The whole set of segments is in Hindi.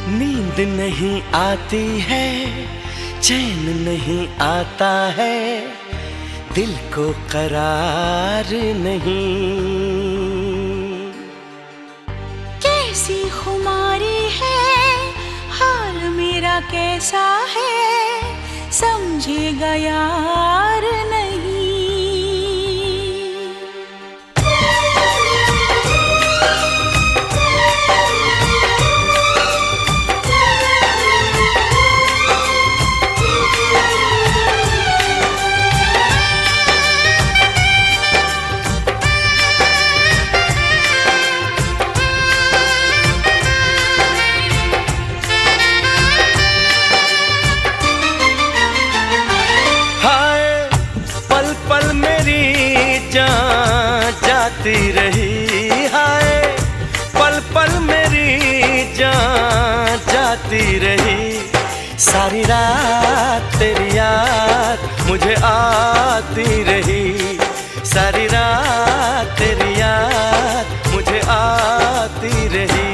नींद नहीं आती है, चैन नहीं आता है, दिल को करार नहीं। कैसी खुमारी है, हाल मेरा कैसा है, समझेगा यार नहीं। जाती रही हाय, पल पल मेरी जान जाती रही। सारी रात तेरी याद मुझे आती रही, सारी रात तेरी याद मुझे आती रही।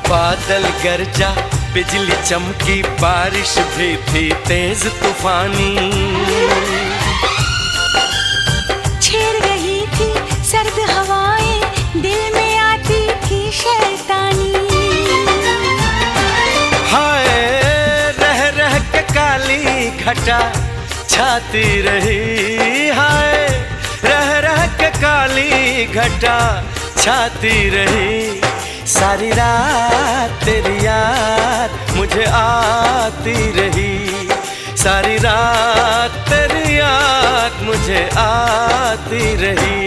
बादल गरजा, बिजली चमकी, बारिश भी थी तेज तूफानी। छेड़ रही थी सर्द हवाएं, दिल में आती थी शैतानी। हाय रह रह के काली घटा छाती रही, हाय रह रह के काली घटा छाती रही। सारी रात तेरी याद मुझे आती रही, सारी रात तेरी याद मुझे आती रही।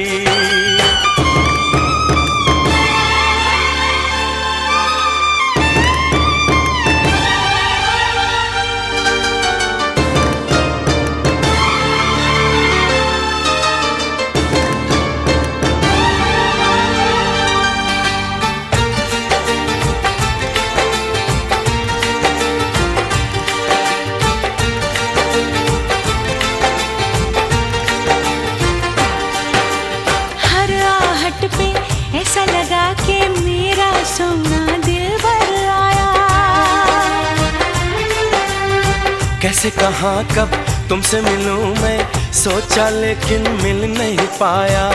ऐसा लगा कि मेरा सोना दिल भर आया। कैसे कहाँ कब तुमसे मिलूं मैं, सोचा लेकिन मिल नहीं पाया।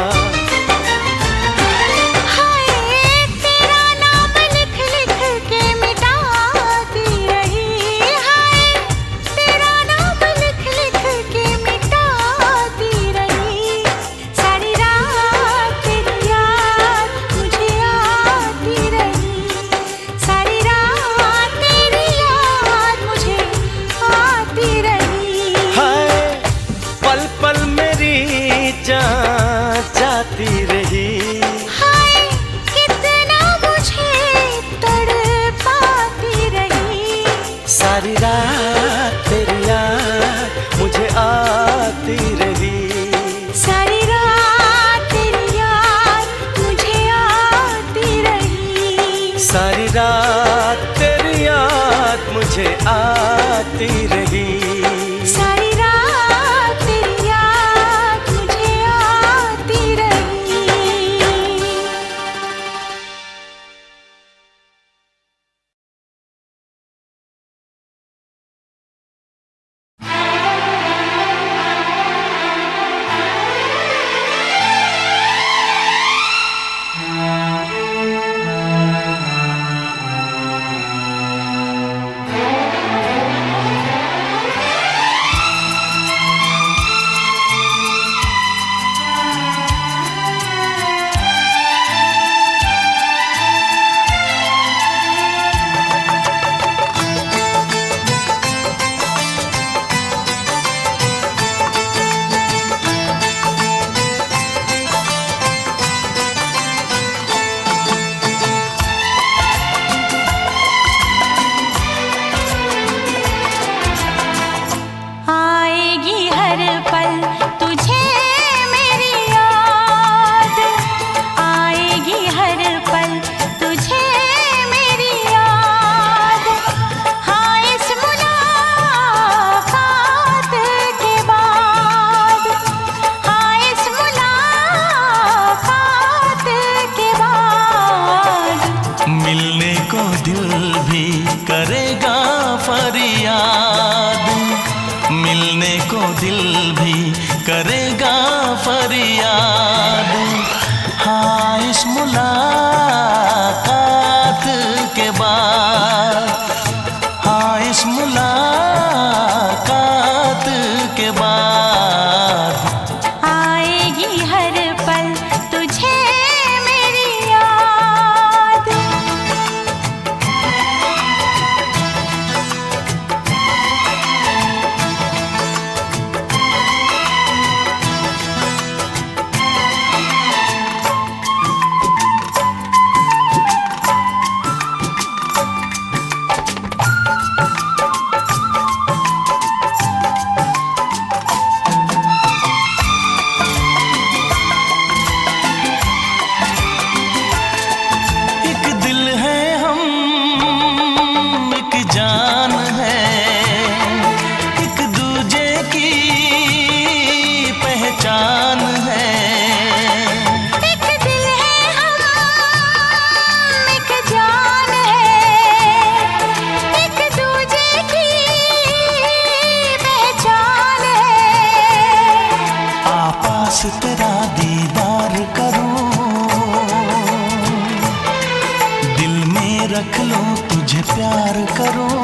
प्यार करूं,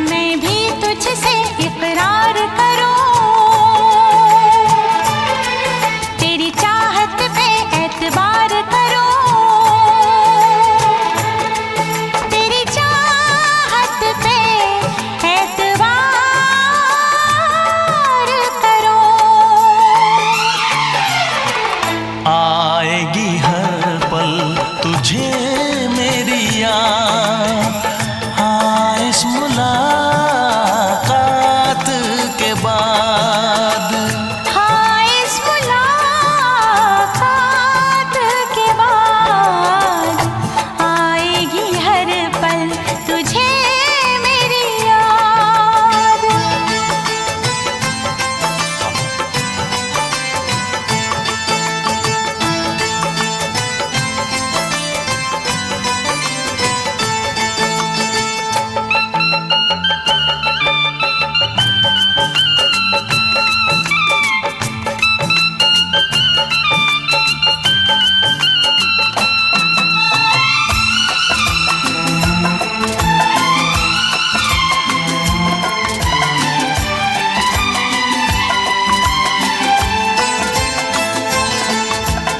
मैं भी तुझसे इकरार करूं, तेरी चाहत पे एतबार करूं, तेरी चाहत पे एतबार करूं। आएगी हर पल तुझे मेरी याद, हाँ इस मुलाकात के बाद, हाँ इस मुलाकात के बाद आएगी हर पल तुझे मेरी याद।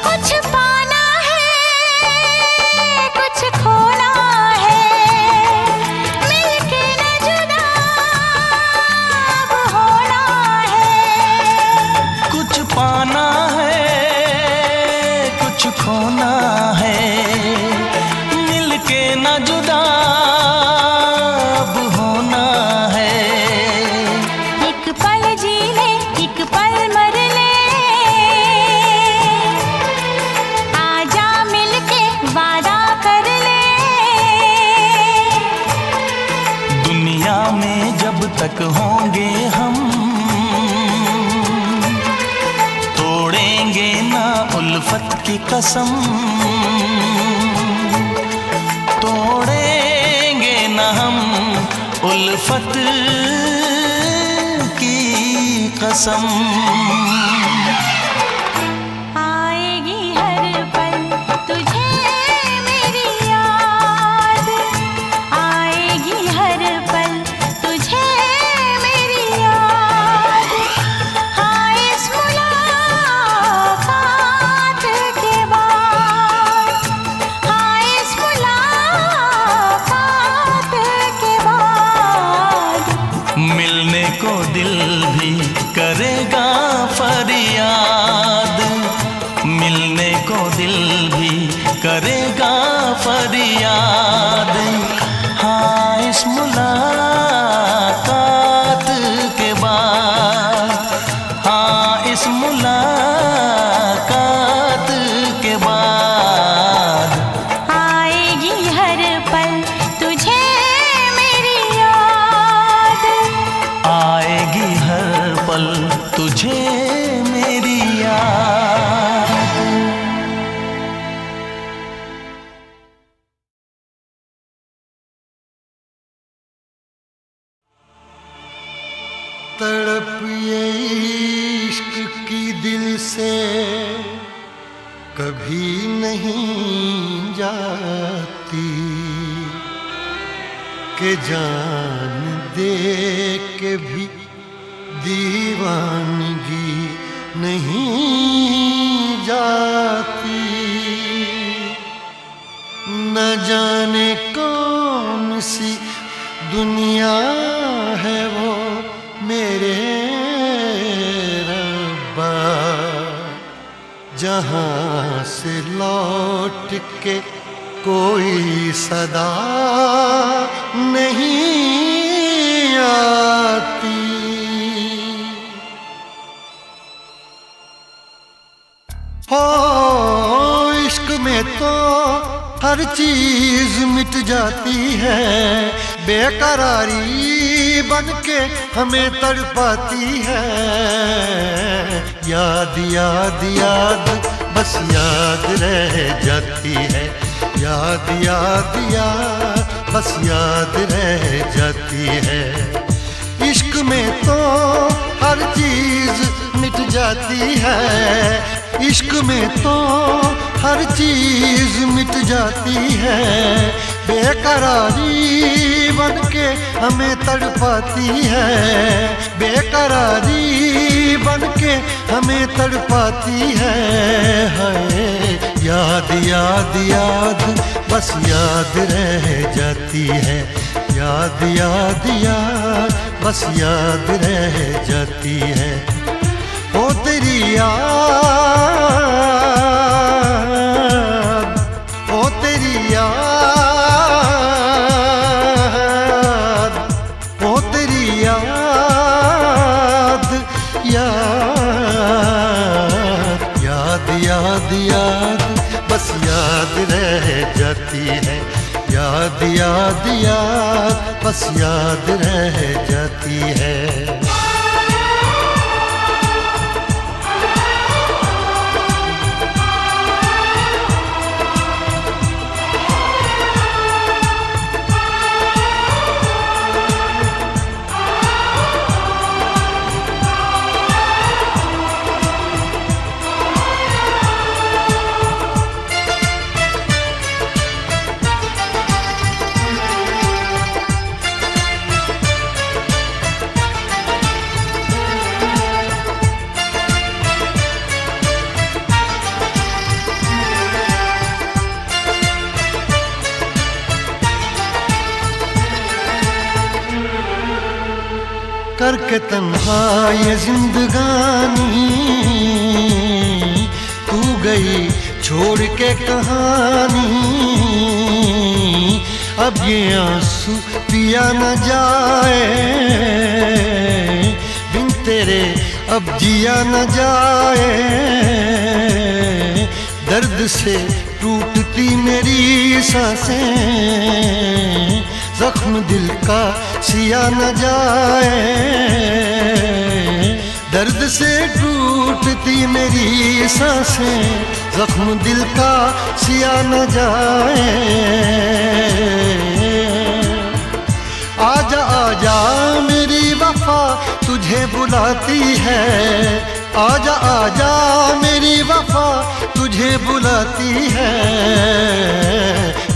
कुछ पाना है, कुछ खोना है, मिलके न जुदा अब होना है। कुछ पाना है कुछ खोना है, मिलके न जुदा अब होना है। एक पल जी ले, एक पल मर ले, आजा मिलके वादा कर ले। दुनिया में जब तक होंगे हम, तोड़ेंगे ना उल्फत की कसम, तोड़ेंगे ना हम उल्फत की कसम। आएगी हर पल तुझे मेरी याद, आएगी हर पल तुझे मेरी याद, हाँ इस मुलाकात के बाद, हाँ इस मुलाकात के बाद। मिलने को दिल भी करेगा फरियाद, मिलने को दिल भी करेगा फरियाद, हाँ इस मुलाकात के बाद, हाँ इस मुलाकात के बाद। आएगी हर पल तुझे मेरी याद, आएगी हर पल तुझे मेरी याद। तड़प ये इश्क की दिल से कभी नहीं जाती, कि जान दे के भी दीवानगी नहीं जाती। न जाने कौन सी दुनिया है वो मेरे रब्बा, जहाँ से लौट के कोई सदा नहीं आती। हो इश्क में तो हर चीज मिट जाती है, बेकरारी बन के हमें तड़पाती है। याद याद याद बस याद रह जाती है, याद याद याद बस याद रह जाती है। इश्क में तो हर चीज मिट जाती है, इश्क में तो हर चीज मिट जाती है। बेकरारी बन के हमें तड़पाती है, बेकरारी बन के हमें तड़पाती है। हाय याद याद याद बस याद रह जाती है, याद याद याद बस याद रह जाती है। ओ तेरी याद, ओ तेरी याद, ओ तेरी याद, याद याद याद याद बस याद रह जाती है, याद याद याद बस याद रह जाती है। करके तन्हा ये जिंदगानी तू गई छोड़ के कहानी। अब ये आंसू पिया न जाए, बिन तेरे अब जिया न जाए। दर्द से टूटती मेरी सांसें, जख्म दिल का सिया न जाए। दर्द से टूटती मेरी सांसें, जख्म दिल का सिया न जाए। आजा आजा मेरी वफा तुझे बुलाती है, आजा आजा मेरी वफा तुझे बुलाती है।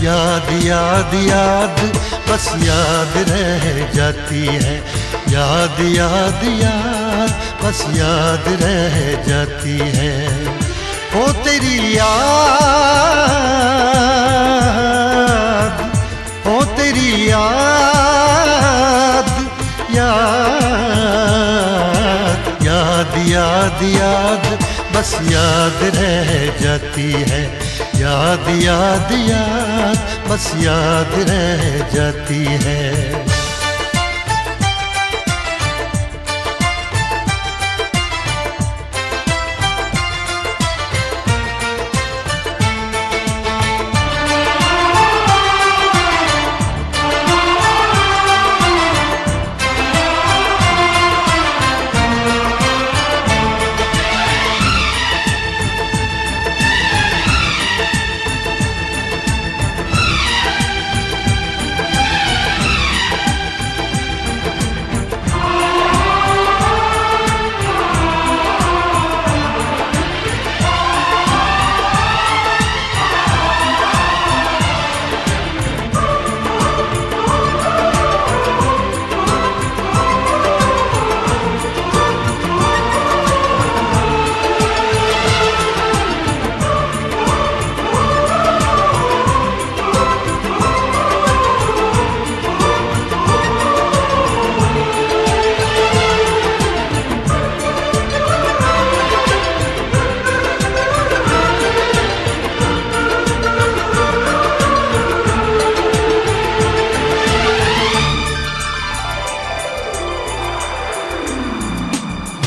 याद याद याद बस याद रह जाती है, याद याद याद बस याद रह जाती है। ओ तेरी याद, ओ तेरी याद, याद याद याद याद बस याद रह जाती है, याद याद याद बस याद रह जाती है।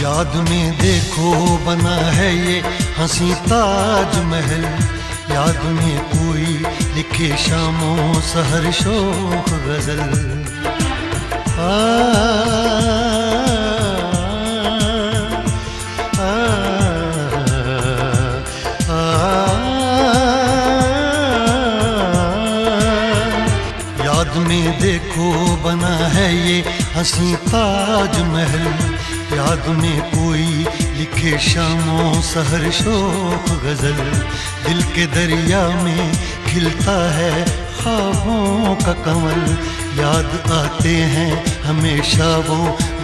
याद में देखो बना है ये हंसी ताजमहल, याद में कोई लिखे शामों सहर शोख गजल। याद में देखो बना है ये हंसी ताजमहल, याद में कोई लिखे शामों सहर शोक गजल, दिल के दरिया में खिलता है ख्वाबों का कमल। याद आते हैं हमेशा वो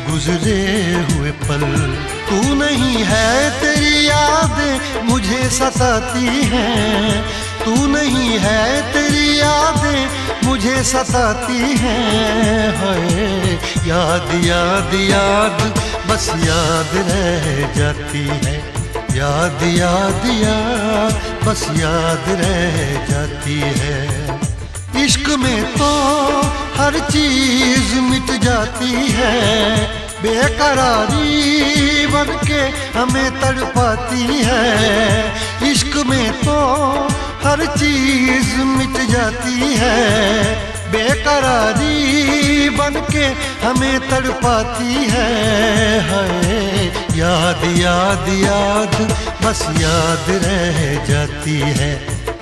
गुजरे हुए पल। तू नहीं है तेरी यादें मुझे सताती हैं, तू नहीं है तेरी यादें मुझे सताती हैं। हाय याद याद याद बस याद रह जाती है, याद याद याद बस याद रह जाती है। इश्क में तो हर चीज मिट जाती है, बेकरारी बन के हमें तड़पाती है। इश्क में तो हर चीज मिट जाती है, बेकरारी बन के हमें तड़पाती है। हाय याद याद याद बस याद रह जाती है,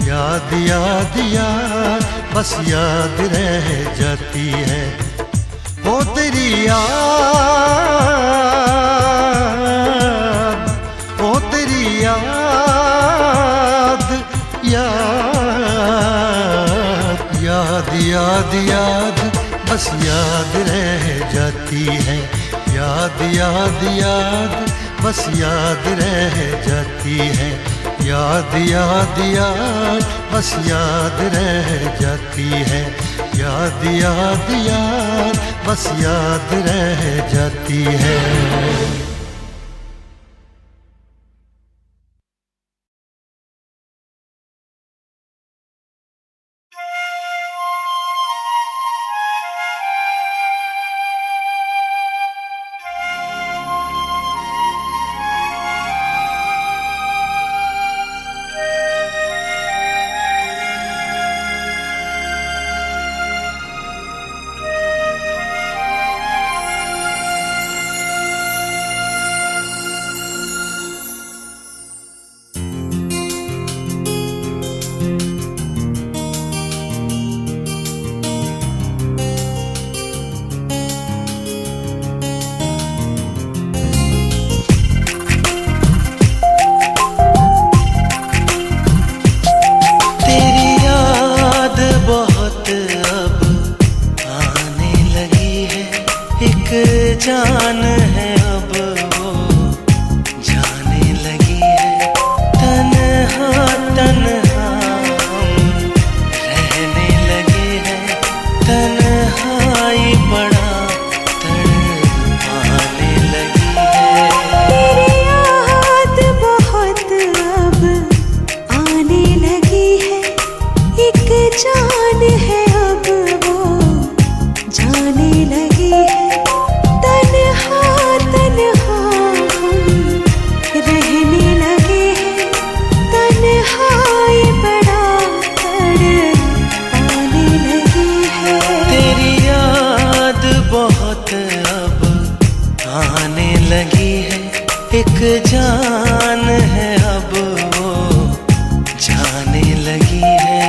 याद याद याद बस याद रह जाती है। ओ तेरी याद, ओ तेरी याद, याद याद याद याद बस याद रह जाती है, याद याद याद बस याद रह जाती है। याद याद याद बस याद रह जाती है, याद याद याद बस याद रह जाती है। जान है अब वो जाने लगी है, तन्हा तन्हा हम रहने लगे हैं, तन्हाई बड़ा तड़पाने लगी है। तेरी याद बहुत अब आने लगी है, एक जान है अब वो जाने लगी है, आने लगी है, एक जान है अब वो जाने लगी है।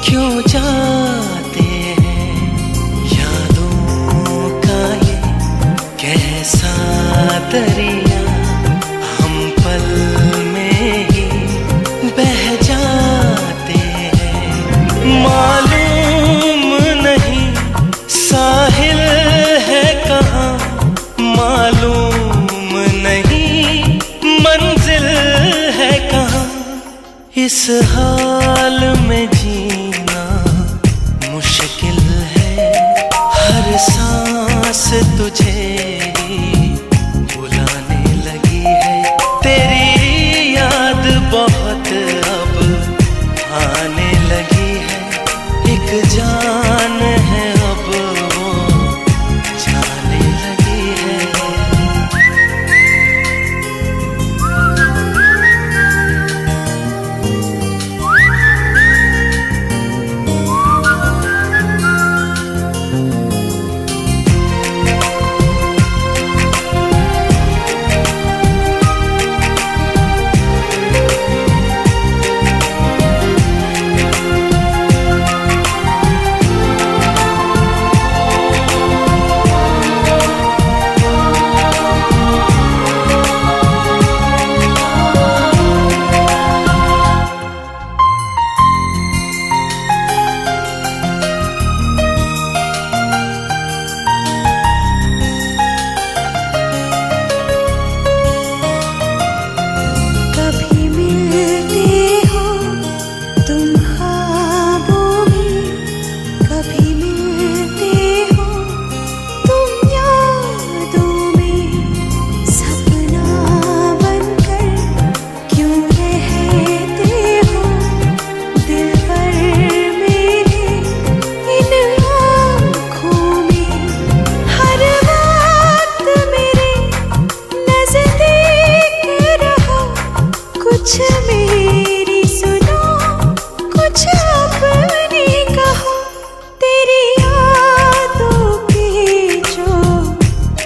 क्यों जाते हैं यादों का ये कैसा दरिया, हम पल में ही बह जाते हैं। मालूम नहीं साहिल है कहाँ, मालूम नहीं मंजिल है कहाँ, इस हाल में जीना मुश्किल है। से तुझे ही बुलाने लगी है। तेरी याद बहुत अब आने लगी है। एक जान है अब वो जाने लगी है। कुछ मेरी सुनो, कुछ अपनी कहो। तेरी यादों की जो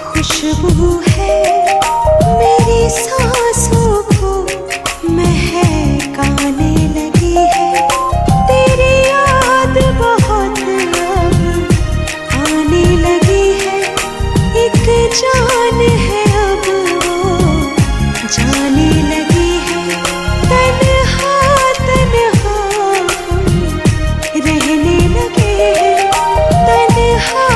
खुशबू है मेरी सांसों को महकाने लगी है। तेरी याद बहुत अब आने लगी है। एक जान है अब वो जाने लगी है। तन्हा तन्हा हम रहने लगे हैं। तन्हा